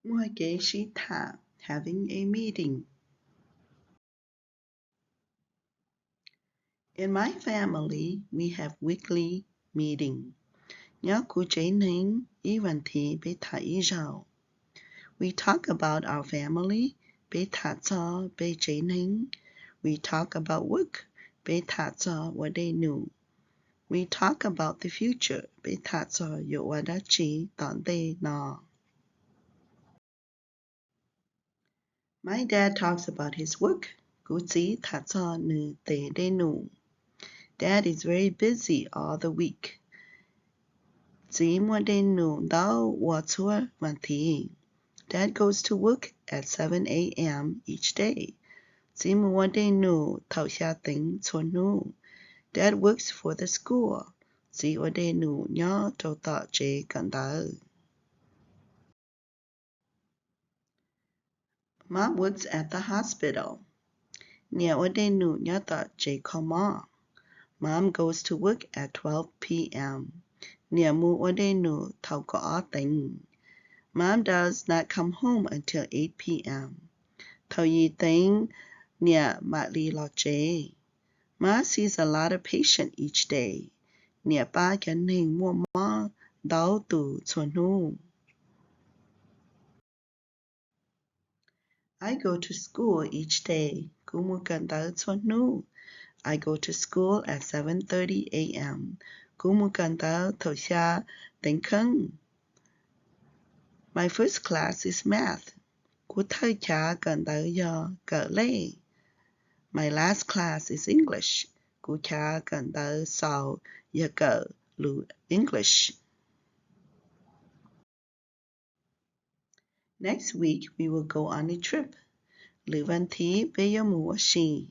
Mua ghế sĩ thả, having a meeting. In my family, we have weekly meeting. Nhớ cụ chế nín, ý văn thị bế thả ý rào. We talk about our family, bế thả cho bế chế nín. We talk about work, bế thả cho what they knew. We talk about the future, bế thả cho yo what đã chỉ tọn tê nọ. My dad talks about his work. Cụ chỉ thả cho nữ tê đê nụ. Dad is very busy all the week. Chỉ mua đê nụ đau wa chua văn thị. Dad goes to work at 7 a.m. each day. Chỉ mua đê nụ thảo xa tính chua nụ. Dad works for the school. Chỉ mua đê nụ nhớ trâu tọ chế cần đỡ. Mom works at the hospital. Nhà mua đê nụ nhớ tọ chế Kawm. Mom goes to work at 12 p.m. Nhà mua ở đây nụ thảo có tính. Mom does not come home until 8 p.m. Thảo yi tính nhà mạ li lo chế. Ma sees a lot of patients each day. Nhà ba gắn hình mua mò đau tù chuan nụ. I go to school each day. Cú mua gần đau chuan nụ. I go to school at 7:30 a.m. Cú mua gần đau thảo xa tính khăn. My first class is math. Cú thơ cha gần đỡ do cỡ lê. My last class is English. Cú cha gần đỡ sau do cỡ lù English. Next week we will go on a trip. Lư văn thí bê yô mùa xì.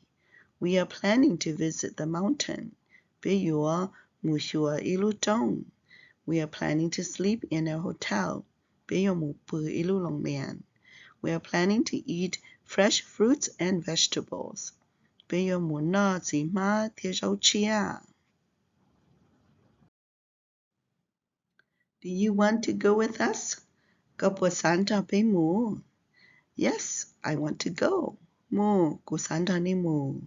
We are planning to visit the mountain. Bê yô mùa xùa ilu tông. We are planning to sleep in a hotel. Bê yô mùa bư ilu lòng miền. We are planning to eat fresh fruits and vegetables. Bây giờ muốn nọ chỉ mà theo rau chia. Do you want to go with us? Có bữa Santa bê mù. Yes, I want to go. Mù, của Santa ni mù.